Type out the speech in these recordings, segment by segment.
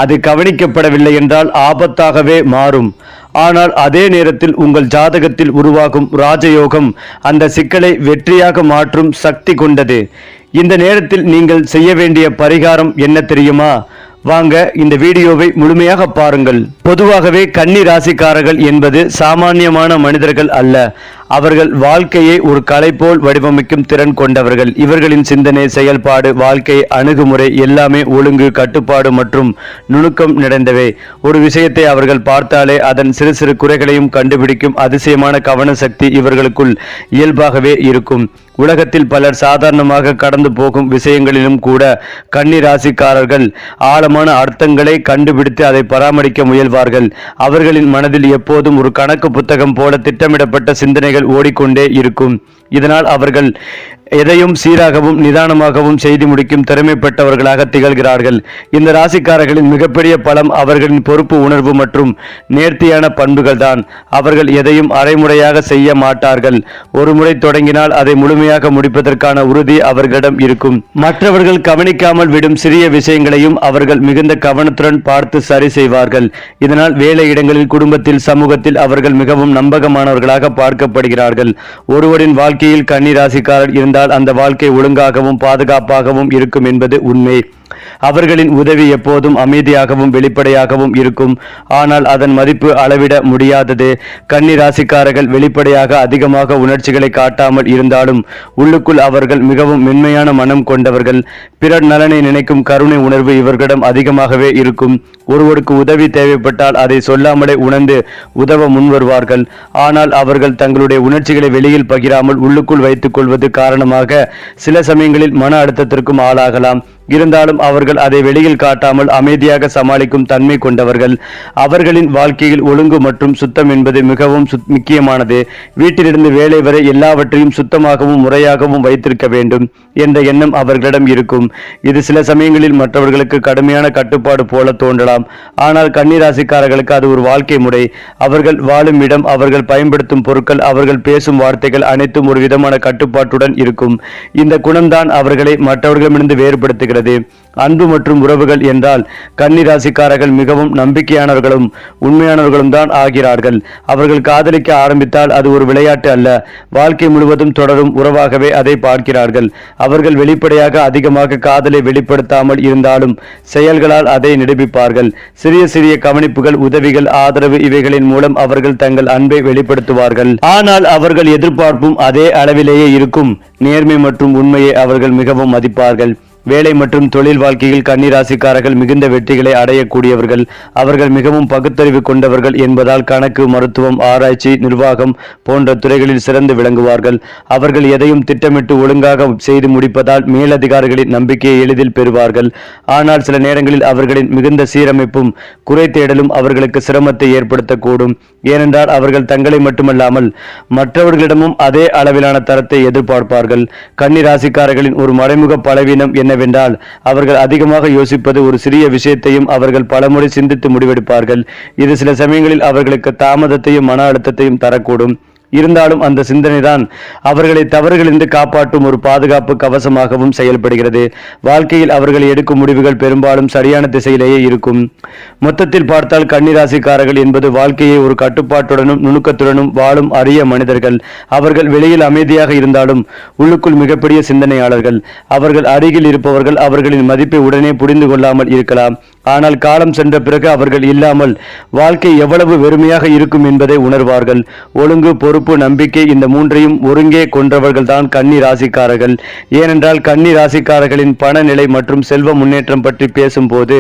அது கவனிக்கப்படவில்லை என்றால் ஆபத்தாகவே மாறும். ஆனால் அதே நேரத்தில் உங்கள் ஜாதகத்தில் உருவாகும் ராஜயோகம் அந்த சிக்கலை வெற்றியாக மாற்றும் சக்தி கொண்டது. இந்த நேரத்தில் நீங்கள் செய்ய வேண்டிய பரிகாரம் என்ன தெரியுமா? வாங்க இந்த வீடியோவை முழுமையாக பாருங்கள். பொதுவாகவே கன்னி ராசிக்காரர்கள் என்பது சாமானியமான மனிதர்கள் அல்ல. அவர்கள் வாழ்க்கையை ஒரு கலை போல் வடிவமைக்கும் திறன் கொண்டவர்கள். இவர்களின் சிந்தனை, செயல்பாடு, வாழ்க்கை அணுகுமுறை எல்லாமே ஒழுங்கு, கட்டுப்பாடு மற்றும் நுணுக்கம் நிறைந்தவை. ஒரு விஷயத்தை அவர்கள் பார்த்தாலே அதன் சிறு சிறு குறைகளையும் கண்டுபிடிக்கும் அதிசயமான கவன சக்தி இவர்களுக்குள் இயல்பாகவே இருக்கும். உலகத்தில் பலர் சாதாரணமாக கடந்து போகும் விஷயங்களிலும் கூட கன்னி ராசிக்காரர்கள் ஆழமான அர்த்தங்களை கண்டுபிடித்து அதை பராமரிக்க முயல்வார்கள். அவர்களின் மனதில் எப்போதும் ஒரு கணக்கு புத்தகம் போல திட்டமிடப்பட்ட சிந்தனைகள் ஓடிக்கொண்டே இருக்கும். இதனால் அவர்கள் எதையும் சீராகவும் நிதானமாகவும் செய்து முடிக்கும் திறமைப்பட்டவர்களாக திகழ்கிறார்கள். இந்த ராசிக்காரர்களின் மிகப்பெரிய பலம் அவர்களின் பொறுப்பு உணர்வு மற்றும் நேர்த்தியான பண்புகள் தான். அவர்கள் எதையும் அரைமுறையாக செய்ய மாட்டார்கள். ஒரு முறை தொடங்கினால் அதை முழுமையாக முடிப்பதற்கான உறுதி அவர்களிடம் இருக்கும். மற்றவர்கள் கவனிக்காமல் விடும் சிறிய விஷயங்களையும் அவர்கள் மிகுந்த கவனத்துடன் பார்த்து சரி செய்வார்கள். இதனால் வேலை இடங்களில், குடும்பத்தில், சமூகத்தில் அவர்கள் மிகவும் நம்பகமானவர்களாக பார்க்கப்படுகிறார்கள். ஒருவரின் வாழ்க்கையில் கன்னி ராசிக்காரர் இருந்தால் அந்த வாழ்க்கை ஒழுங்காகவும் பாதுகாப்பாகவும் இருக்கும் என்பது உண்மை. அவர்களின் உதவி எப்போதும் அமைதியாகவும் வெளிப்படையாகவும் இருக்கும். ஆனால் அதன் மதிப்பு அளவிட முடியாதது. கன்னி ராசிக்காரர்கள் வெளிப்படையாக அதிகமாக உணர்ச்சிகளை காட்டாமல் இருந்தாலும் உள்ளுக்குள் அவர்கள் மிகவும் மென்மையான மனம் கொண்டவர்கள். பிறர் நலனை நினைக்கும் கருணை உணர்வு இவர்களிடம் அதிகமாகவே இருக்கும். ஒருவருக்கு உதவி தேவைப்பட்டால் அதை சொல்லாமலே உணர்ந்து உதவ முன்வருவார்கள். ஆனால் அவர்கள் தங்களுடைய உணர்ச்சிகளை வெளியில் பகிராமல் உள்ளுக்குள் வைத்துக் கொள்வது காரணமாக சில சமயங்களில் மன அழுத்தத்திற்கும் ஆளாகலாம். இருந்தாலும் அவர்கள் அதை வெளியில் காட்டாமல் அமைதியாக சமாளிக்கும் தன்மை கொண்டவர்கள். அவர்களின் வாழ்க்கையில் ஒழுங்கு மற்றும் சுத்தம் என்பது மிகவும் முக்கியமானது. வீட்டிலிருந்து வேலை வரை எல்லாவற்றையும் சுத்தமாகவும் முறையாகவும் வைத்திருக்க வேண்டும் என்ற எண்ணம் அவர்களிடம் இருக்கும். இது சில சமயங்களில் மற்றவர்களுக்கு கடுமையான கட்டுப்பாடு போல தோன்றலாம். ஆனால் கன்னிராசிக்காரர்களுக்கு அது ஒரு வாழ்க்கை முறை. அவர்கள் வாழும் இடம், அவர்கள் பயன்படுத்தும் பொருட்கள், அவர்கள் பேசும் வார்த்தைகள் அனைத்தும் ஒரு விதமான கட்டுப்பாட்டுடன் இருக்கும். இந்த குணம்தான் அவர்களை மற்றவர்களிடமிருந்து வேறுபடுத்துகிறது. அன்பு மற்றும் உறவுகள் என்றால் கன்னி ராசிக்காரர்கள் மிகவும் நம்பிக்கையானவர்களும் உண்மையானவர்களும் தான் ஆகிறார்கள். அவர்கள் காதலிக்க ஆரம்பித்தால் அது ஒரு விளையாட்டு அல்ல, வாழ்க்கை முழுவதும் தொடரும் உறவாகவே அதை பார்க்கிறார்கள். அவர்கள் வெளிப்படையாக அதிகமாக காதலை வெளிப்படுத்தாமல் இருந்தாலும் செயல்களால் அதை நிரூபிப்பார்கள். சிறிய சிறிய கவனிப்புகள், உதவிகள், ஆதரவு இவைகளின் மூலம் அவர்கள் தங்கள் அன்பை வெளிப்படுத்துவார்கள். ஆனால் அவர்கள் எதிர்பார்ப்பும் அதே அளவிலேயே இருக்கும். நேர்மை மற்றும் உண்மையை அவர்கள் மிகவும் மதிப்பார்கள். வேலை மற்றும் தொழில் வாழ்க்கையில் கன்னி ராசிக்காரர்கள் மிகுந்த வெற்றிகளை அடையக்கூடியவர்கள். அவர்கள் மிகவும் பகுத்தறிவு கொண்டவர்கள் என்பதால் கணக்கு, மருத்துவம், ஆராய்ச்சி, நிர்வாகம் போன்ற துறைகளில் சிறந்து விளங்குவார்கள். அவர்கள் எதையும் திட்டமிட்டு ஒழுங்காக செய்து முடிப்பதால் மேலதிகாரிகளின் நம்பிக்கையை எளிதில் பெறுவார்கள். ஆனால் சில நேரங்களில் அவர்களின் மிகுந்த சீரமைப்பும் குறை தேடலும் அவர்களுக்கு சிரமத்தை ஏற்படுத்தக்கூடும். ஏனென்றால் அவர்கள் தங்களை மட்டுமல்லாமல் மற்றவர்களிடமும் அதே அளவிலான தரத்தை எதிர்பார்ப்பார்கள். கன்னி ராசிக்காரர்களின் ஒரு மறைமுக பலவீனம் என்னவென்றால் அவர்கள் அதிகமாக யோசிப்பது. ஒரு சிறிய விஷயத்தையும் அவர்கள் பலமுறை சிந்தித்து முடிவெடுப்பார்கள். இது சில சமயங்களில் அவர்களுக்கு தாமதத்தையும் மன அழுத்தத்தையும் தரக்கூடும். இருந்தாலும் அந்த சிந்தனை தான் அவர்களை தவறுகளிலிருந்து காப்பாற்றும் ஒரு பாதுகாப்பு கவசமாகவும் செயல்படுகிறது. வாழ்க்கையில் அவர்கள் எடுக்கும் முடிவுகள் பெரும்பாலும் சரியான திசையிலேயே இருக்கும். மொத்தத்தில் பார்த்தால் கன்னிராசிக்காரர்கள் என்பது வாழ்க்கையை ஒரு கட்டுப்பாட்டுடனும் நுணுக்கத்துடனும் வாழும் அரிய மனிதர்கள். அவர்கள் வெளியில் அமைதியாக இருந்தாலும் உள்ளுக்குள் மிகப்பெரிய சிந்தனையாளர்கள். அவர்கள் அருகில் இருப்பவர்கள் அவர்களின் மதிப்பை உடனே புரிந்து கொள்ளாமல் இருக்கலாம். ஆனால் காலம் சென்ற பிறகு அவர்கள் இல்லாமல் வாழ்க்கை எவ்வளவு வெறுமையாக இருக்கும் என்பதை உணர்வார்கள். ஒழுங்கு, பொறுப்பு, நம்பிக்கை இந்த மூன்றையும் ஒருங்கே கொன்றவர்கள் தான் கன்னி ராசிக்காரர்கள். ஏனென்றால் கன்னி ராசிக்காரர்களின் பண நிலை மற்றும் செல்வ முன்னேற்றம் பற்றி பேசும்போது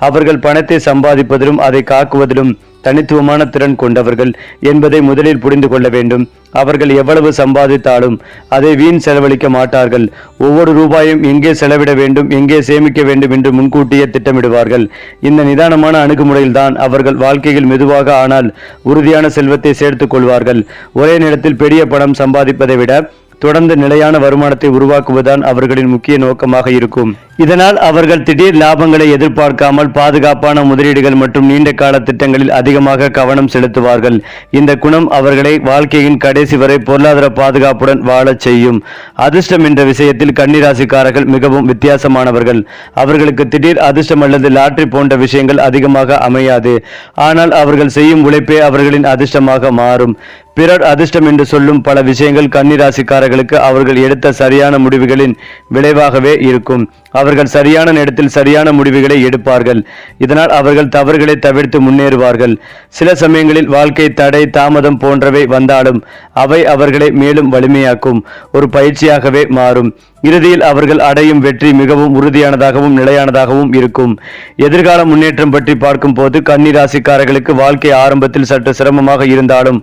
அவர்கள் பணத்தை சம்பாதிப்பதிலும் அதை காக்குவதிலும் தனித்துவமான திறன் கொண்டவர்கள் என்பதை முதலில் புரிந்து கொள்ள வேண்டும். அவர்கள் எவ்வளவு சம்பாதித்தாலும் அதை வீண் செலவழிக்க மாட்டார்கள். ஒவ்வொரு ரூபாயும் எங்கே செலவிட வேண்டும், எங்கே சேமிக்க வேண்டும் என்று முன்கூட்டியே திட்டமிடுவார்கள். இந்த நிதானமான அணுகுமுறையில்தான் அவர்கள் வாழ்க்கையில் மெதுவாக ஆனால் உறுதியான செல்வத்தை சேர்த்துக் கொள்வார்கள். ஒரே நேரத்தில் பெரிய பணம் சம்பாதிப்பதை விட தொடர்ந்து நிலையான வருமானத்தை உருவாக்குவதுதான் அவர்களின் முக்கிய நோக்கமாக இருக்கும். இதனால் அவர்கள் திடீர் லாபங்களை எதிர்பார்க்காமல் பாதுகாப்பான முதலீடுகள் மற்றும் நீண்ட கால திட்டங்களில் அதிகமாக கவனம் செலுத்துவார்கள். இந்த குணம் அவர்களை வாழ்க்கையின் கடைசி வரை பொருளாதார பாதுகாப்புடன் வாழச் செய்யும். அதிர்ஷ்டம் என்ற விஷயத்தில் கன்னிராசிக்காரர்கள் மிகவும் வித்தியாசமானவர்கள். அவர்களுக்கு திடீர் அதிர்ஷ்டம் அல்லது லாட்டரி போன்ற விஷயங்கள் அதிகமாக அமையாது. ஆனால் அவர்கள் செய்யும் உழைப்பே அவர்களின் அதிர்ஷ்டமாக மாறும். பிறர் அதிர்ஷ்டம் என்று சொல்லும் பல விஷயங்கள் கன்னிராசிக்காரர்களுக்கு அவர்கள் எடுத்த சரியான முடிவுகளின் விளைவாகவே இருக்கும். அவர்கள் சரியான நேரத்தில் சரியான முடிவுகளை எடுப்பார்கள். இதனால் அவர்கள் தவறுகளை தவிர்த்து முன்னேறுவார்கள். சில சமயங்களில் வாழ்க்கை தடை தாமதம் போன்றவை வந்தாலும் அவை அவர்களை மேலும் வலிமையாக்கும் ஒரு பயிற்சியாகவே மாறும். இறுதியில் அவர்கள் அடையும் வெற்றி மிகவும் உறுதியானதாகவும் நிலையானதாகவும் இருக்கும். எதிர்கால முன்னேற்றம் பற்றி பார்க்கும் போது கன்னிராசிக்காரர்களுக்கு வாழ்க்கை ஆரம்பத்தில் சற்று சிரமமாக இருந்தாலும்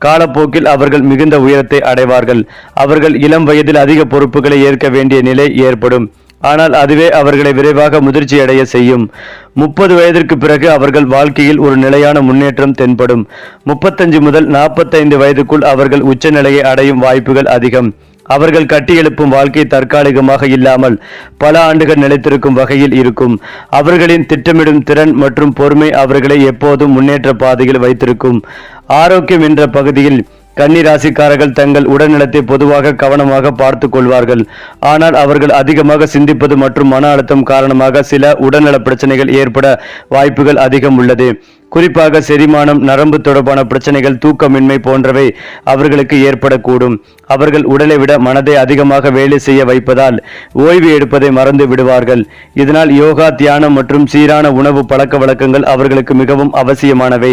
காலப்போக்கில் அவர்கள் மிகுந்த உயரத்தை அடைவார்கள். அவர்கள் இளம் வயதில் அதிக பொறுப்புகளை ஏற்க வேண்டிய நிலை ஏற்படும். ஆனால் அதுவே அவர்களை விரைவாக முதிர்ச்சி அடைய செய்யும். 30 வயதிற்கு பிறகு அவர்கள் வாழ்க்கையில் ஒரு நிலையான முன்னேற்றம் தென்படும். 35 முதல் 45 வயதுக்குள் அவர்கள் உச்சநிலையை அடையும் வாய்ப்புகள் அதிகம். அவர்கள் கட்டியெழுப்பும் வாழ்க்கை தற்காலிகமாக இல்லாமல் பல ஆண்டுகள் நிலைத்திருக்கும் வகையில் இருக்கும். அவர்களின் திட்டமிடும் திறன் மற்றும் பொறுமை அவர்களை எப்போதும் முன்னேற்ற பாதையில் வைத்திருக்கும். ஆரோக்கியம் என்ற பகுதியில் கன்னிராசிக்காரர்கள் தங்கள் உடல்நலத்தை பொதுவாக கவனமாக பார்த்து கொள்வார்கள். ஆனால் அவர்கள் அதிகமாக சிந்திப்பது மற்றும் மன அழுத்தம் காரணமாக சில உடல்நல பிரச்சனைகள் ஏற்பட வாய்ப்புகள் அதிகம் உள்ளது. குறிப்பாக செரிமானம், நரம்பு தொடர்பான பிரச்சனைகள், தூக்கமின்மை போன்றவை அவர்களுக்கு ஏற்படக்கூடும். அவர்கள் உடலை விட மனதை அதிகமாக வேலை செய்ய வைப்பதால் ஓய்வு எடுப்பதை மறந்து விடுவார்கள். இதனால் யோகா, தியானம் மற்றும் சீரான உணவு பழக்க வழக்கங்கள் அவர்களுக்கு மிகவும் அவசியமானவை.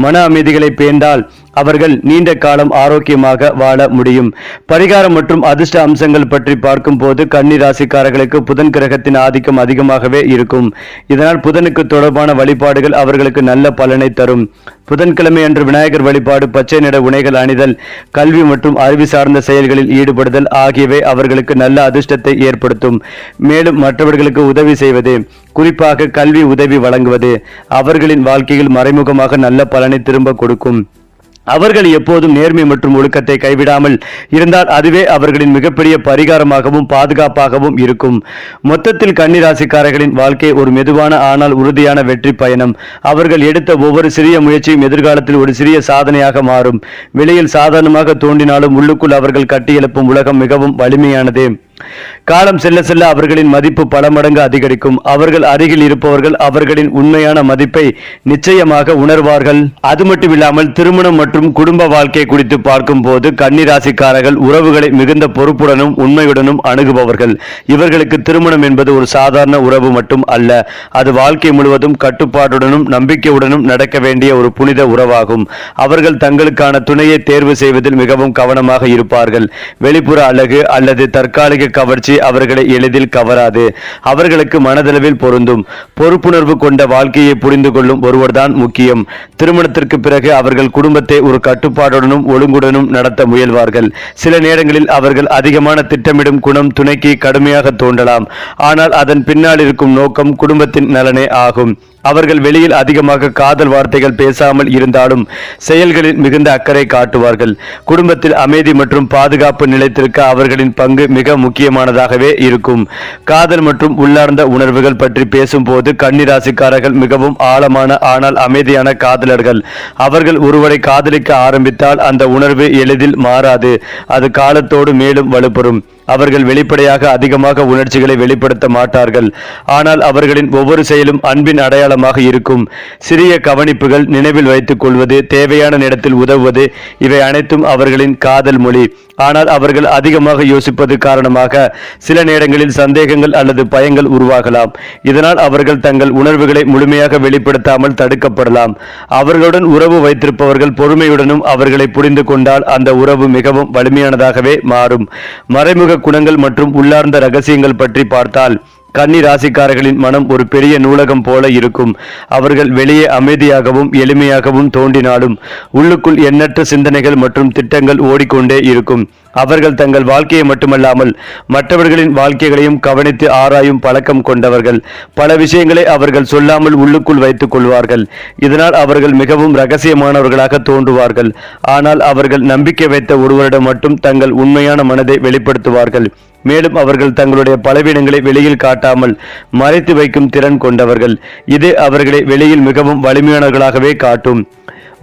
மன அமைதிகளை பேர்ந்தால் அவர்கள் நீண்ட காலம் ஆரோக்கியமாக வாழ முடியும். பரிகாரம் மற்றும் அதிர்ஷ்ட அம்சங்கள் பற்றி பார்க்கும் போது கன்னிராசிக்காரர்களுக்கு புதன் கிரகத்தின் ஆதிக்கம் அதிகமாகவே இருக்கும். இதனால் புதனுக்கு தொடர்பான வழிபாடுகள் அவர்களுக்கு நல்ல பலனை தரும். புதன்கிழமை அன்று விநாயகர் வழிபாடு, பச்சை நிற உணைகள் அணிதல், கல்வி மற்றும் அறிவு சார்ந்த செயல்களில் ஈடுபடுதல் ஆகியவை அவர்களுக்கு நல்ல அதிர்ஷ்டத்தை ஏற்படுத்தும். மேலும் மற்றவர்களுக்கு உதவி செய்வது, குறிப்பாக கல்வி உதவி வழங்குவது அவர்களின் வாழ்க்கையில் மறைமுகமாக நல்ல பலனை திரும்ப கொடுக்கும். அவர்கள் எப்போதும் நேர்மை மற்றும் ஒழுக்கத்தை கைவிடாமல் இருந்தால் அதுவே அவர்களின் மிகப்பெரிய பரிகாரமாகவும் பாதுகாப்பாகவும் இருக்கும். மொத்தத்தில் கன்னிராசிக்காரர்களின் வாழ்க்கை ஒரு மெதுவான ஆனால் உறுதியான வெற்றி பயணம். அவர்கள் எடுத்த ஒவ்வொரு சிறிய முயற்சியும் எதிர்காலத்தில் ஒரு சிறிய சாதனையாக மாறும். வெளியில் சாதாரணமாக தோன்றினாலும் உள்ளுக்குள் அவர்கள் கட்டியெழுப்பும் உலகம் மிகவும் வலிமையானது. காலம் செல்ல செல்ல அவர்களின் மதிப்பு பல மடங்கு அதிகரிக்கும். அவர்கள் அருகில் இருப்பவர்கள் அவர்களின் உண்மையான மதிப்பை நிச்சயமாக உணர்வார்கள். அது மட்டுமில்லாமல் திருமணம் மற்றும் குடும்ப வாழ்க்கை குறித்து பார்க்கும் போது கன்னிராசிக்காரர்கள் உறவுகளை மிகுந்த பொறுப்புடனும் உண்மையுடனும் அணுகுபவர்கள். இவர்களுக்கு திருமணம் என்பது ஒரு சாதாரண உறவு மட்டும் அல்ல. அது வாழ்க்கை முழுவதும் கட்டுப்பாட்டுடனும் நம்பிக்கையுடனும் நடக்க வேண்டிய ஒரு புனித உறவாகும். அவர்கள் தங்களுக்கான துணையை தேர்வு செய்வதில் மிகவும் கவனமாக இருப்பார்கள். வெளிப்புற அழகு அல்லது தற்காலிக கவர்ச்சி அவர்களை எளிதில் கவராது. அவர்களுக்கு மனதளவில் பொருந்தும். பொறுப்புணர்வு கொண்ட வாழ்க்கையை புரிந்து கொள்ளும் ஒருவர்தான் முக்கியம். திருமணத்திற்கு பிறகு அவர்கள் குடும்பத்தை ஒரு கட்டுப்பாடுடனும் ஒழுங்குடனும் நடத்த முயல்வார்கள். சில நேரங்களில் அவர்கள் அதிகமான திட்டமிடும் குணம் துணைக்கு கடுமையாக தோன்றலாம். ஆனால் அதன் பின்னால் இருக்கும் நோக்கம் குடும்பத்தின் நலனே ஆகும். அவர்கள் வெளியில் அதிகமாக காதல் வார்த்தைகள் பேசாமல் இருந்தாலும் செயல்களில் மிகுந்த அக்கறை காட்டுவார்கள். குடும்பத்தில் அமைதி மற்றும் பாதுகாப்பு நிலைத்திருக்க அவர்களின் பங்கு மிக முக்கியமானதாகவே இருக்கும். காதல் மற்றும் உள்ளார்ந்த உணர்வுகள் பற்றி பேசும்போது கன்னிராசிக்காரர்கள் மிகவும் ஆழமான ஆனால் அமைதியான காதலர்கள். அவர்கள் ஒருவரை காதலிக்க ஆரம்பித்தால் அந்த உணர்வு எளிதில் மாறாது. அது காலத்தோடு மேலும் வலுப்பெறும். அவர்கள் வெளிப்படையாக அதிகமாக உணர்ச்சிகளை வெளிப்படுத்த மாட்டார்கள். ஆனால் அவர்களின் ஒவ்வொரு செயலும் அன்பின் அடையாளமாக இருக்கும். சிறிய கவனிப்புகள், நினைவில் வைத்துக் கொள்வது, தேவையான நேரத்தில் உதவுவது, இவை அனைத்தும் அவர்களின் காதல் மொழி. ஆனால் அவர்கள் அதிகமாக யோசிப்பது காரணமாக சில நேரங்களில் சந்தேகங்கள் அல்லது பயங்கள் உருவாகலாம். இதனால் அவர்கள் தங்கள் உணர்வுகளை முழுமையாக வெளிப்படுத்தாமல் தடுக்கப்படலாம். அவர்களுடன் உறவு வைத்திருப்பவர்கள் பொறுமையுடனும் அவர்களை புரிந்து கொண்டால் அந்த உறவு மிகவும் வலிமையானதாகவே மாறும். மறைமுக குணங்கள் மற்றும் உள்ளார்ந்த ரகசியங்கள் பற்றி பார்த்தால் கன்னி ராசிக்காரர்களின் மனம் ஒரு பெரிய நூலகம் போல இருக்கும். அவர்கள் வெளியே அமைதியாகவும் எளிமையாகவும் தோன்றினாலும் உள்ளுக்குள் எண்ணற்ற சிந்தனைகள் மற்றும் திட்டங்கள் ஓடிக்கொண்டே இருக்கும். அவர்கள் தங்கள் வாழ்க்கையை மட்டுமல்லாமல் மற்றவர்களின் வாழ்க்கைகளையும் கவனித்து ஆராயும் பழக்கம் கொண்டவர்கள். பல விஷயங்களை அவர்கள் சொல்லாமல் உள்ளுக்குள் வைத்துக் கொள்வார்கள். இதனால் அவர்கள் மிகவும் இரகசியமானவர்களாக தோன்றுவார்கள். ஆனால் அவர்கள் நம்பிக்கை வைத்த ஒருவரிடம் மட்டும் தங்கள் உண்மையான மனதை வெளிப்படுத்துவார்கள். மேலும் அவர்கள் தங்களுடைய பலவீனங்களை வெளியில் காட்டாமல் மறைத்து வைக்கும் திறன் கொண்டவர்கள். இது அவர்களை வெளியில் மிகவும் வலிமையானவர்களாகவே காட்டும்.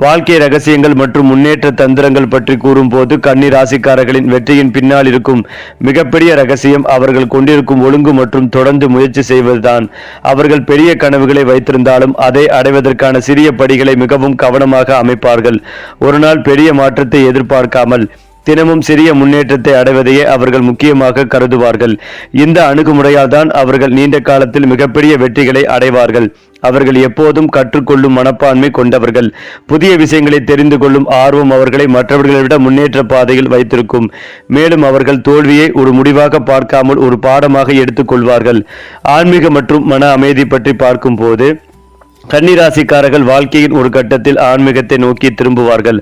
வாழ்க்கை ரகசியங்கள் மற்றும் முன்னேற்ற தந்திரங்கள் பற்றி கூறும்போது கன்னி ராசிக்காரர்களின் வெற்றியின் பின்னால் இருக்கும் மிகப்பெரிய ரகசியம் அவர்கள் கொண்டிருக்கும் ஒழுங்கு மற்றும் தொடர்ந்து முயற்சி செய்வதுதான். அவர்கள் பெரிய கனவுகளை வைத்திருந்தாலும் அதை அடைவதற்கான சிறிய படிகளை மிகவும் கவனமாக அமைப்பார்கள். ஒரு நாள் பெரிய மாற்றத்தை எதிர்பார்க்காமல் தினமும் சிறிய முன்னேற்றத்தை அடைவதையே அவர்கள் முக்கியமாக கருதுவார்கள். இந்த அணுகுமுறையால் தான் அவர்கள் நீண்ட காலத்தில் மிகப்பெரிய வெற்றிகளை அடைவார்கள். அவர்கள் எப்போதும் கற்றுக்கொள்ளும் மனப்பான்மை கொண்டவர்கள். புதிய விஷயங்களை தெரிந்து கொள்ளும் ஆர்வம் அவர்களை மற்றவர்களை விட முன்னேற்ற பாதையில் வைத்திருக்கும். மேலும் அவர்கள் தோல்வியை ஒரு முடிவாக பார்க்காமல் ஒரு பாடமாக எடுத்துக்கொள்வார்கள். ஆன்மீக மற்றும் மன அமைதி பற்றி பார்க்கும் போது கன்னிராசிக்காரர்கள் வாழ்க்கையின் ஒரு கட்டத்தில் ஆன்மீகத்தை நோக்கி திரும்புவார்கள்.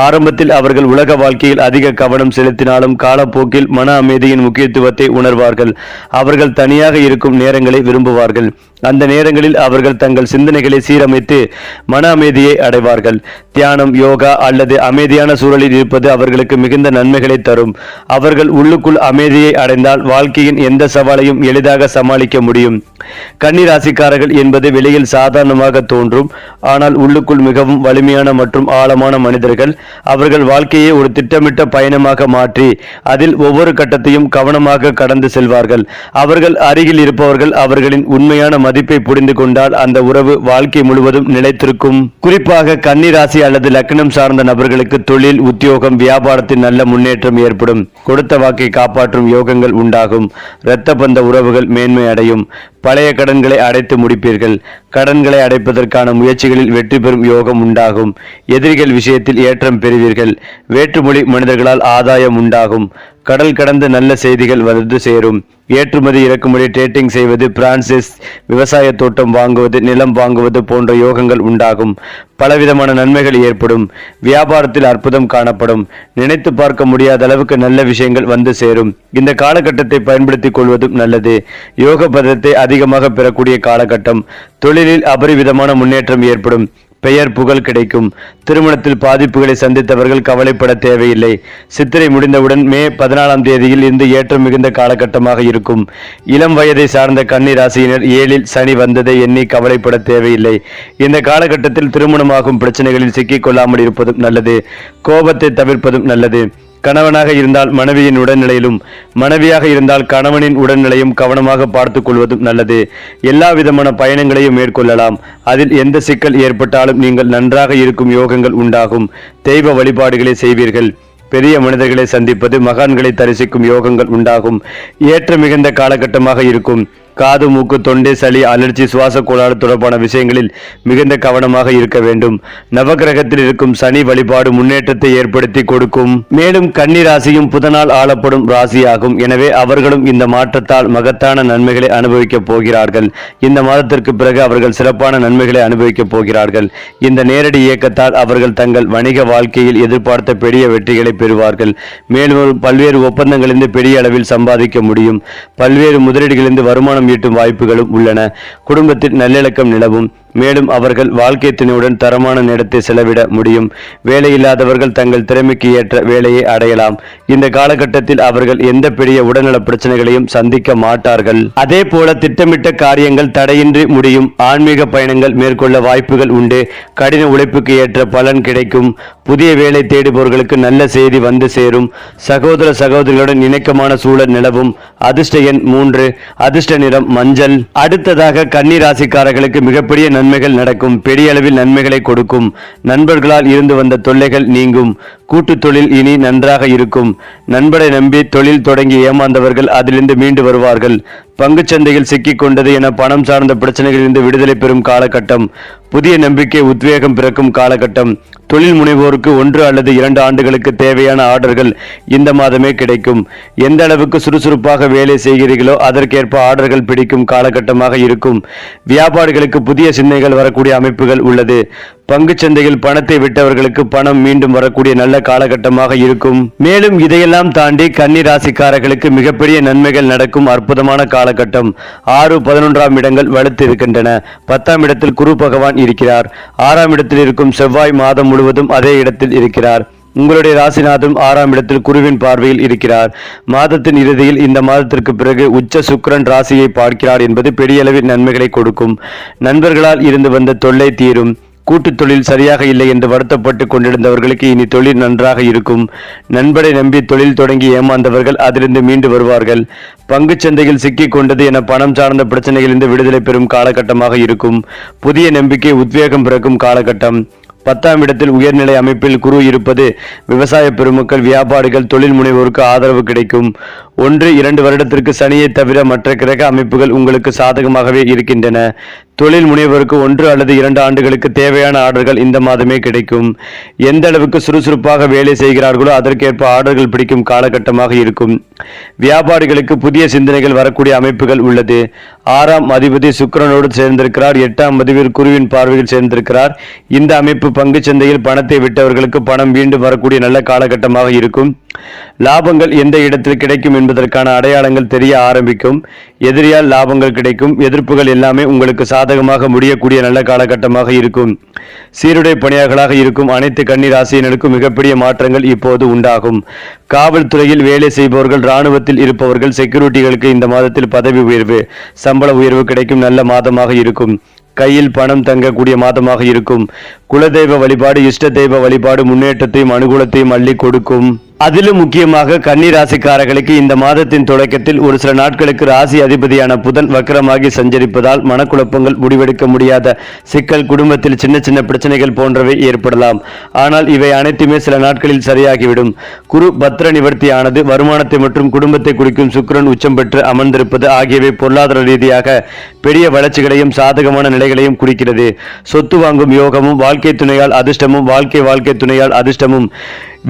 ஆரம்பத்தில் அவர்கள் உலக வாழ்க்கையில் அதிக கவனம் செலுத்தினாலும் காலப்போக்கில் மன அமைதியின் முக்கியத்துவத்தை உணர்வார்கள். அவர்கள் தனியாக இருக்கும் நேரங்களை விரும்புவார்கள். அந்த நேரங்களில் அவர்கள் தங்கள் சிந்தனைகளை சீரமைத்து மன அமைதியை அடைவார்கள். தியானம், யோகா அல்லது அமைதியான சூழலில் இருப்பது அவர்களுக்கு மிகுந்த நன்மைகளை தரும். அவர்கள் உள்ளுக்குள் அமைதியை அடைந்தால் வாழ்க்கையின் எந்த சவாலையும் எளிதாக சமாளிக்க முடியும். கன்னிராசிக்காரர்கள் என்பது வெளியில் சாதாரணமாக தோன்றும், ஆனால் உள்ளுக்குள் மிகவும் வலிமையான மற்றும் ஆழமான மனிதர்கள். அவர்கள் வாழ்க்கையை ஒரு திட்டமிட்ட பயணமாக மாற்றி அதில் ஒவ்வொரு கட்டத்தையும் கவனமாக கடந்து செல்வார்கள். அவர்கள் அருகில் இருப்பவர்கள் அவர்களின் உண்மையான மதிப்பை புரிந்து கொண்டால் அந்த உறவு வாழ்க்கை முழுவதும் நிலைத்திருக்கும். குறிப்பாக கன்னிராசி அல்லது லக்னம் சார்ந்த நபர்களுக்கு தொழில், உத்தியோகம், வியாபாரத்தில் நல்ல முன்னேற்றம் ஏற்படும். கொடுத்த வாக்கை காப்பாற்றும் யோகங்கள் உண்டாகும். இரத்த பந்த உறவுகள் மேன்மை அடையும். பழைய கடன்களை அடைத்து முடிப்பீர்கள். கடன்களை அடைப்பதற்கான முயற்சிகளில் வெற்றி பெறும் யோகம் உண்டாகும். எதிரிகள் விஷயத்தில் ஏற்றம் பெறுவீர்கள். வேற்றுமொழி மனிதர்களால் ஆதாயம் உண்டாகும். கடல் கடந்த நல்ல செய்திகள் வந்து சேரும். ஏற்றுமதி, இறக்குமதி, டேட்டிங் செய்வது, பிரான்சிஸ், விவசாய தோட்டம் வாங்குவது, நிலம் வாங்குவது போன்ற யோகங்கள் உண்டாகும். பலவிதமான நன்மைகள் ஏற்படும். வியாபாரத்தில் அற்புதம் காணப்படும். நினைத்து பார்க்க முடியாத அளவுக்கு நல்ல விஷயங்கள் வந்து சேரும். இந்த காலகட்டத்தை பயன்படுத்திக் கொள்வதும் நல்லது. யோக பதத்தை அதிகமாக பெறக்கூடிய காலகட்டம். தொழிலில் அபரிவிதமான முன்னேற்றம் ஏற்படும். பெயர், புகழ் கிடைக்கும். திருமணத்தில் பாதிப்புகளை சந்தித்தவர்கள் கவலைப்பட தேவையில்லை. சித்திரை முடிந்தவுடன் மே 14ஆம் தேதியில் இருந்து ஏற்றம் மிகுந்த காலகட்டமாக இருக்கும். இளம் வயதை சார்ந்த கன்னி ராசியினர் 7இல் சனி வந்ததை எண்ணி கவலைப்பட தேவையில்லை. இந்த காலகட்டத்தில் திருமணமாகும் பிரச்சனைகளில் சிக்கிக் கொள்ளாமல் இருப்பதும் நல்லது. கோபத்தை தவிர்ப்பதும் நல்லது. கணவனாக இருந்தால் மனைவியின் உடல்நிலையிலும், மனைவியாக இருந்தால் கணவனின் உடல்நிலையும் கவனமாக பார்த்துக் கொள்வதும் நல்லது. எல்லா விதமான பயணங்களையும் மேற்கொள்ளலாம். அதில் எந்த சிக்கல் ஏற்பட்டாலும் நீங்கள் நன்றாக இருக்கும் யோகங்கள் உண்டாகும். தெய்வ வழிபாடுகளை செய்வீர்கள். பெரிய மனிதர்களை சந்திப்பது, மகான்களை தரிசிக்கும் யோகங்கள் உண்டாகும். ஏற்ற மிகுந்த காலகட்டமாக இருக்கும். காது, மூக்கு, தொண்டை, சளி, அலர்ஜி, சுவாச கோளாறு தொடர்பான விஷயங்களில் மிகுந்த கவனமாக இருக்க வேண்டும். நவகிரகத்தில் இருக்கும் சனி வழிபாடு முன்னேற்றத்தை ஏற்படுத்தி கொடுக்கும். மேலும் கன்னி ராசியும் புதனால் ஆளப்படும் ராசியாகும். எனவே அவர்களும் இந்த மாற்றத்தால் மகத்தான நன்மைகளை அனுபவிக்கப் போகிறார்கள். இந்த மாதத்திற்கு பிறகு அவர்கள் சிறப்பான நன்மைகளை அனுபவிக்கப் போகிறார்கள். இந்த நேரடி இயக்கத்தால் அவர்கள் தங்கள் வணிக வாழ்க்கையில் எதிர்பார்த்த பெரிய வெற்றிகளை பெறுவார்கள். மேலும் பல்வேறு ஒப்பந்தங்களிலிருந்து பெரிய அளவில் சம்பாதிக்க முடியும். பல்வேறு முதலீடுகளிலிருந்து வருமானம் ஈட்டும் வாய்ப்புகளும் உள்ளன. குடும்பத்தில் நல்லிணக்கம் நிலவும். மேலும் அவர்கள் வாழ்க்கை துணையுடன் தரமான நேரத்தை செலவிட முடியும். வேலையில்லாதவர்கள் தங்கள் திறமைக்கு ஏற்ற வேலையை அடையலாம். இந்த காலகட்டத்தில் அவர்கள் எந்த பெரிய உடல்நல பிரச்சனைகளையும் சந்திக்க மாட்டார்கள். அதே போல திட்டமிட்ட காரியங்கள் தடையின்றி முடியும். ஆன்மீக பயணங்கள் மேற்கொள்ள வாய்ப்புகள் உண்டு. கடின உழைப்புக்கு ஏற்ற பலன் கிடைக்கும். புதிய வேலை தேடுபவர்களுக்கு நல்ல செய்தி வந்து சேரும். சகோதர சகோதரிகளுடன் இணக்கமான சூழல் நிலவும். அதிர்ஷ்ட எண் 3. அதிர்ஷ்ட நிறம் மஞ்சள். அடுத்ததாக கன்னி ராசிக்காரர்களுக்கு மிகப்பெரிய நன்மைகள் நடக்கும். பெரிய அளவில் நன்மைகளை கொடுக்கும். நண்பர்களால் இருந்து வந்த தொல்லைகள் நீங்கும். கூட்டு தொழில் இனி நன்றாக இருக்கும். நண்பரை நம்பி தொழில் தொடங்கி ஏமாந்தவர்கள் அதிலிருந்து மீண்டு வருவார்கள். பங்குச்சந்தையில் சிக்கிக் கொண்டது என பணம் சார்ந்த பிரச்சனைகளிலிருந்து விடுதலை பெறும் காலகட்டம். புதிய நம்பிக்கை உத்வேகம் பிறக்கும் காலகட்டம். தொழில் முனைவோருக்கு 1 அல்லது 2 ஆண்டுகளுக்கு தேவையான ஆர்டர்கள் இந்த மாதமே கிடைக்கும். எந்த அளவுக்கு சுறுசுறுப்பாக வேலை செய்கிறீர்களோ அதற்கேற்ப ஆர்டர்கள் பிடிக்கும் காலகட்டமாக இருக்கும். வியாபாரிகளுக்கு புதிய சிந்தனைகள் வரக்கூடிய அமைப்புகள் உள்ளது. பங்குச்சந்தையில் பணத்தை விட்டவர்களுக்கு பணம் மீண்டும் வரக்கூடிய நல்ல காலகட்டமாக இருக்கும். மேலும் இதையெல்லாம் தாண்டி கன்னி ராசிக்காரர்களுக்கு மிகப்பெரிய நன்மைகள் நடக்கும் அற்புதமான காலகட்டம். 6, 11ஆம் இடங்கள் வலுத்து இருக்கின்றன. 10ஆம் இடத்தில் குரு பகவான் இருக்கிறார். 6ஆம் இடத்தில் இருக்கும் செவ்வாய் மாதம் முழுவதும் அதே இடத்தில் இருக்கிறார். உங்களுடைய ராசிநாதன் 6ஆம் இடத்தில் குருவின் பார்வையில் இருக்கிறார். மாதத்தின் இறுதியில் இந்த மாதத்திற்கு பிறகு உச்ச சுக்கிரன் ராசியை பார்க்கிறார் என்பது பெரிய அளவில் நன்மைகளை கொடுக்கும். நண்பர்களால் இருந்து வந்த தொல்லை தீரும். கூட்டு தொழில் சரியாக இல்லை என்று வருத்தப்பட்டு கொண்டிருந்தவர்களுக்கு இனி தொழில் நன்றாக இருக்கும். நண்பரை நம்பி தொழில் தொடங்கி ஏமாந்தவர்கள் அதிலிருந்து மீண்டு வருவார்கள். பங்குச்சந்தையில் சிக்கிக் கொண்டது என பணம் சார்ந்த பிரச்சனைகளிலிருந்து விடுதலை பெறும் காலகட்டமாக இருக்கும். புதிய நம்பிக்கை உத்வேகம் பிறக்கும் காலகட்டம். 10ஆம் இடத்தில் உயர்நிலை அமைப்பில் குரு இருப்பது விவசாய பெருமக்கள், வியாபாரிகள், தொழில் முனைவோருக்கு ஆதரவு கிடைக்கும். 1-2 வருடத்திற்கு சனியை தவிர மற்ற கிரக அமைப்புகள் உங்களுக்கு சாதகமாகவே இருக்கின்றன. தொழில் முனைவோருக்கு 1 அல்லது 2 ஆண்டுகளுக்கு தேவையான ஆர்டர்கள் இந்த மாதமே கிடைக்கும். எந்த அளவுக்கு சுறுசுறுப்பாக வேலை செய்கிறார்களோ அதற்கேற்ப ஆர்டர்கள் பிடிக்கும் காலகட்டமாக இருக்கும். வியாபாரிகளுக்கு புதிய சிந்தனைகள் வரக்கூடிய அமைப்புகள் உள்ளது. 6ஆம் அதிபதி சுக்கிரனோடு சேர்ந்திருக்கிறார். 8ஆம் அதிபதி குருவின் பார்வையில் சேர்ந்திருக்கிறார். இந்த அமைப்பு பங்கு சந்தையில் பணத்தை விட்டவர்களுக்கு பணம் மீண்டும் வரக்கூடிய நல்ல காலகட்டமாக இருக்கும். லாபங்கள் எந்த இடத்தில் கிடைக்கும் என்பதற்கான அடையாளங்கள் தெரிய ஆரம்பிக்கும். எதிரியால் லாபங்கள் கிடைக்கும். எதிர்ப்புகள் எல்லாமே உங்களுக்கு சாதகமாக முடியக்கூடிய நல்ல காலகட்டமாக இருக்கும். சீருடை பணியாளர்களாக இருக்கும் அனைத்து கன்னி ராசியினருக்கும் மிகப்பெரிய மாற்றங்கள் இப்போது உண்டாகும். காவல்துறையில் வேலை செய்பவர்கள், இராணுவத்தில் இருப்பவர்கள், செக்யூரிட்டிகளுக்கு இந்த மாதத்தில் பதவி உயர்வு, சம்பள உயர்வு கிடைக்கும் நல்ல மாதமாக இருக்கும். கையில் பணம் தங்கக்கூடிய மாதமாக இருக்கும். குலதெய்வ வழிபாடு, இஷ்ட தெய்வ வழிபாடு முன்னேற்றத்தையும் அனுகூலத்தையும் அள்ளி கொடுக்கும். அதிலும் முக்கியமாக கன்னி ராசிக்காரர்களுக்கு இந்த மாதத்தின் தொடக்கத்தில் ஒரு சில நாட்களுக்கு ராசி அதிபதியான புதன் வக்கரமாகி சஞ்சரிப்பதால் மனக்குழப்பங்கள், முடிவெடுக்க முடியாத சிக்கல், குடும்பத்தில் சின்ன சின்ன பிரச்சனைகள் போன்றவை ஏற்படலாம். ஆனால் இவை அனைத்துமே சில நாட்களில் சரியாகிவிடும். குரு பத்ர நிவர்த்தியானது வருமானத்தை மற்றும் குடும்பத்தை குறிக்கும். சுக்கிரன் உச்சம் பெற்று அமர்ந்திருப்பது ஆகியவை பொருளாதார ரீதியாக பெரிய வளர்ச்சிகளையும் சாதகமான நிலைகளையும் குறிக்கிறது. சொத்து வாங்கும் யோகமும், வாழ்க்கை துணையால் அதிர்ஷ்டமும், வாழ்க்கை துணையால் அதிர்ஷ்டமும்,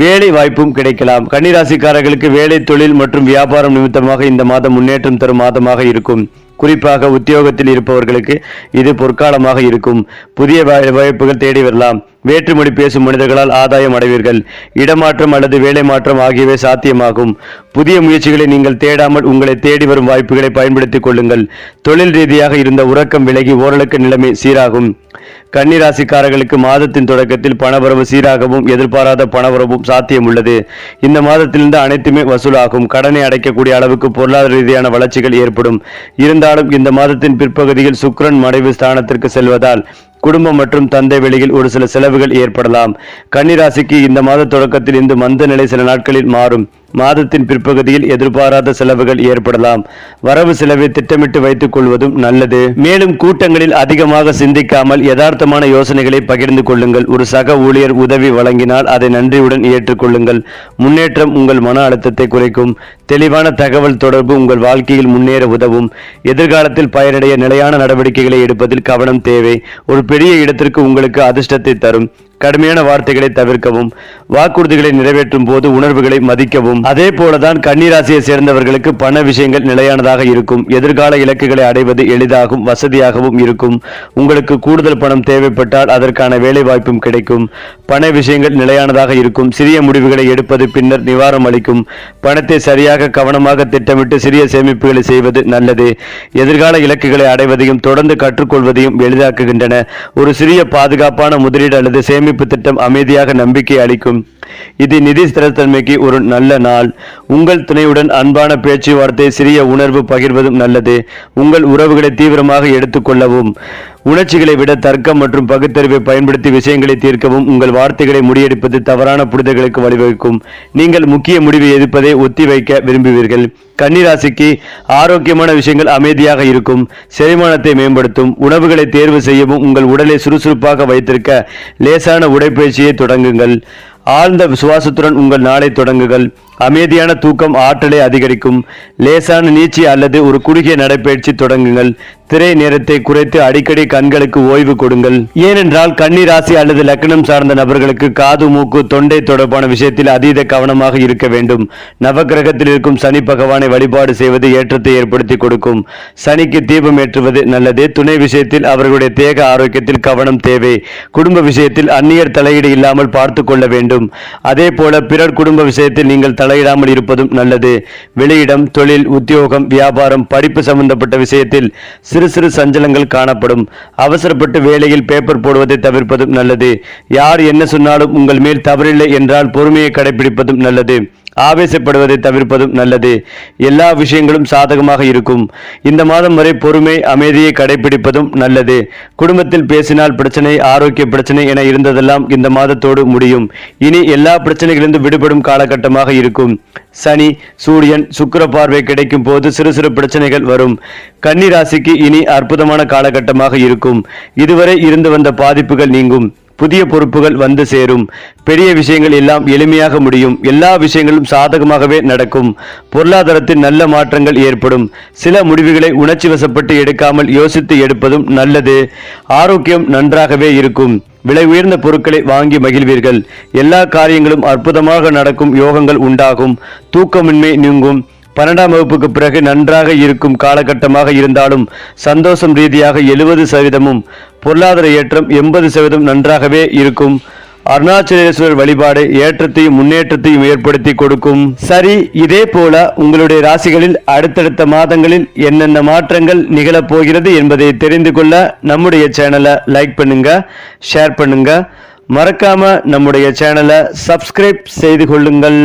வேலை வாய்ப்பும் கிடைக்கலாம். கன்னிராசிக்காரர்களுக்கு வேலை, தொழில் மற்றும் வியாபாரம் நிமித்தமாக இந்த மாதம் முன்னேற்றம் தரும் மாதமாக இருக்கும். குறிப்பாக உத்தியோகத்தில் இருப்பவர்களுக்கு இது பொற்காலமாக இருக்கும். புதிய வாய்ப்புகள் தேடி வரலாம். வேற்றுமொழி பேசும் மனிதர்களால் ஆதாயம் அடைவீர்கள். இடமாற்றம் அல்லது வேலை மாற்றம் ஆகியவை சாத்தியமாகும். புதிய முயற்சிகளை நீங்கள் தேடாமல் உங்களை தேடி வரும் வாய்ப்புகளை பயன்படுத்திக் கொள்ளுங்கள். தொழில் ரீதியாக இருந்த உறக்கம் விலகி ஓரளவுக்கு நிலைமை சீராகும். கன்னிராசிக்காரர்களுக்கு மாதத்தின் தொடக்கத்தில் பணவரவு சீராகவும், எதிர்பாராத பணவரவும் சாத்தியம் உள்ளது. இந்த மாதத்திலிருந்து அனைத்துமே வசூலாகும். கடனை அடைக்கக்கூடிய அளவுக்கு பொருளாதார ரீதியான வளர்ச்சிகள் ஏற்படும். இருந்தாலும் இந்த மாதத்தின் பிற்பகுதியில் சுக்கிரன் மறைவு ஸ்தானத்திற்கு செல்வதால் குடும்பம் மற்றும் தந்தை வெளியில் ஒரு சில செலவுகள் ஏற்படலாம். கன்னிராசிக்கு இந்த மாத தொடக்கத்தில் இந்த மந்த நிலை சில நாட்களில் மாறும். மாதத்தின் பிற்பகுதியில் எதிர்பாராத செலவுகள் ஏற்படலாம். வரவு செலவை திட்டமிட்டு வைத்துக் கொள்வதும் நல்லது. மேலும் கூட்டங்களில் அதிகமாக சிந்திக்காமல் யதார்த்தமான யோசனைகளை பகிர்ந்து கொள்ளுங்கள். ஒரு சக ஊழியர் உதவி வழங்கினால் அதை நன்றியுடன் ஏற்றுக்கொள்ளுங்கள். முன்னேற்றம் உங்கள் மன அழுத்தத்தை குறைக்கும். தெளிவான தகவல் தொடர்பு உங்கள் வாழ்க்கையில் முன்னேற உதவும். எதிர்காலத்தில் பயனடைய நிலையான நடவடிக்கைகளை எடுப்பதில் கவனம் தேவை. ஒரு பெரிய இடத்திற்கு உங்களுக்கு அதிர்ஷ்டத்தை தரும். கடுமையான வார்த்தைகளை தவிர்க்கவும். வாக்குறுதிகளை நிறைவேற்றும் போது உணர்வுகளை மதிக்கவும். அதே போலதான் கன்னிராசியை சேர்ந்தவர்களுக்கு பண விஷயங்கள் நிலையானதாக இருக்கும். எதிர்கால இலக்குகளை அடைவது எளிதாகவும் வசதியாகவும் இருக்கும். உங்களுக்கு கூடுதல் பணம் தேவைப்பட்டால் அதற்கான வேலை வாய்ப்பும் கிடைக்கும். பண விஷயங்கள் நிலையானதாக இருக்கும். சிறிய முடிவுகளை எடுப்பது பின்னர் நிவாரணம் அளிக்கும். பணத்தை சரியாக கவனமாக திட்டமிட்டு சிறிய சேமிப்புகளை செய்வது நல்லது. எதிர்கால இலக்குகளை அடைவதையும் தொடர்ந்து கற்றுக்கொள்வதையும் எளிதாக்குகின்றன. ஒரு சிறிய பாதுகாப்பான முதலீடு அல்லது சேமிப்பு திட்டம் அமைதியாக நம்பிக்கை அளிக்கும். இது நிதி ஸ்திரத்தன்மைக்கு ஒரு நல்ல நாள். உங்கள் துணையுடன் அன்பான பேச்சுவார்த்தை, சிறிய உணர்வு பகிர்வதும் நல்லது. உங்கள் உறவுகளை தீவிரமாக எடுத்துக்கொள்ளவும். உணர்ச்சிகளை விட தர்க்கம் மற்றும் பகுத்தறிவை பயன்படுத்தி விஷயங்களை தீர்க்கவும். உங்கள் வார்த்தைகளை முறியடிப்பது தவறான புரிதல்களுக்கு வழிவகுக்கும். நீங்கள் முக்கிய முடிவை எதிர்ப்பதை ஒத்தி வைக்க விரும்புவீர்கள். கன்னிராசிக்கு ஆரோக்கியமான விஷயங்கள் அமைதியாக இருக்கும். செரிமானத்தை மேம்படுத்தும். உணவுகளை தேர்வு செய்யவும். உங்கள் உடலை சுறுசுறுப்பாக வைத்திருக்க லேசான உடற்பயிற்சியை தொடங்குங்கள். ஆழ்ந்த விசுவாசத்துடன் உங்கள் நாளை தொடங்குங்கள். அமைதியான தூக்கம் ஆற்றலை அதிகரிக்கும். லேசான நீச்சி அல்லது ஒரு குறுகிய நடைபயிற்சி தொடங்குங்கள். திரை நேரத்தை குறைத்து அடிக்கடி கண்களுக்கு ஓய்வு கொடுங்கள். ஏனென்றால் கன்னி ராசி அல்லது லக்னம் சார்ந்த நபர்களுக்கு காது, மூக்கு, தொண்டை தொடர்பான விஷயத்தில் அதீத கவனமாக இருக்க வேண்டும். நவக்கிரகத்தில் இருக்கும் சனி பகவானை வழிபாடு செய்வது ஏற்றத்தை ஏற்படுத்தி கொடுக்கும். சனிக்கு தீபம் ஏற்றுவது நல்லது. துணை விஷயத்தில் அவர்களுடைய தேக ஆரோக்கியத்தில் கவனம் தேவை. குடும்ப விஷயத்தில் அந்நியர் தலையீடு இல்லாமல் பார்த்து கொள்ள வேண்டும். அதே போல பிறர் குடும்ப விஷயத்தில் நீங்கள் தலையிடாமல் இருப்பதும் நல்லது. வெளியிடம், தொழில், உத்தியோகம், வியாபாரம், படிப்பு சம்பந்தப்பட்ட விஷயத்தில் சிறு சஞ்சலங்கள் காணப்படும். அவசரப்பட்டு வேலையில் பேப்பர் போடுவதை தவிர்ப்பதும் நல்லது. யார் என்ன சொன்னாலும் உங்கள் மேல் தவறில்லை என்றால் பொறுமையை கடைபிடிப்பதும் நல்லது. ஆவேசப்படுவதை தவிர்ப்பதும் நல்லது. எல்லா விஷயங்களும் சாதகமாக இருக்கும். இந்த மாதம் வரை பொறுமை, அமைதியை கடைபிடிப்பதும் நல்லது. குடும்பத்தில் பேசினால் பிரச்சனை, ஆரோக்கிய பிரச்சனை என இருந்ததெல்லாம் இந்த மாதத்தோடு முடியும். இனி எல்லா பிரச்சனைகளிலிருந்து விடுபடும் காலகட்டமாக இருக்கும். சனி, சூரியன், சுக்கிர பார்வை கிடைக்கும் போது சிறு பிரச்சனைகள் வரும். கன்னி ராசிக்கு இனி அற்புதமான காலகட்டமாக இருக்கும். இதுவரை இருந்து வந்த பாதிப்புகள் நீங்கும். புதிய பொறுப்புகள் வந்து சேரும். பெரிய விஷயங்கள் எல்லாம் எளிமையாக முடியும். எல்லா விஷயங்களும் சாதகமாகவே நடக்கும். பொருளாதாரத்தில் நல்ல மாற்றங்கள் ஏற்படும். சில முடிவுகளை உணர்ச்சி வசப்பட்டு எடுக்காமல் யோசித்து எடுப்பதும் நல்லது. ஆரோக்கியம் நன்றாகவே இருக்கும். விலை உயர்ந்த பொருட்களை வாங்கி மகிழ்வீர்கள். எல்லா காரியங்களும் அற்புதமாக நடக்கும். யோகங்கள் உண்டாகும். தூக்கமின்மை நீங்கும். 12ஆம் வகுப்புக்கு பிறகு நன்றாக இருக்கும் காலகட்டமாக இருந்தாலும் சந்தோஷம் ரீதியாக 70%, பொருளாதார ஏற்றம் 80% நன்றாகவே இருக்கும். அருணாச்சலேஸ்வரர் வழிபாடு ஏற்றத்தையும் முன்னேற்றத்தையும் ஏற்படுத்தி கொடுக்கும். சரி, இதே போல உங்களுடைய ராசிகளில் அடுத்தடுத்த மாதங்களில் என்னென்ன மாற்றங்கள் நிகழப்போகிறது என்பதை தெரிந்து கொள்ள நம்முடைய சேனலை லைக் பண்ணுங்க, ஷேர் பண்ணுங்க. மறக்காம நம்முடைய சேனலை சப்ஸ்கிரைப் செய்து கொள்ளுங்கள்.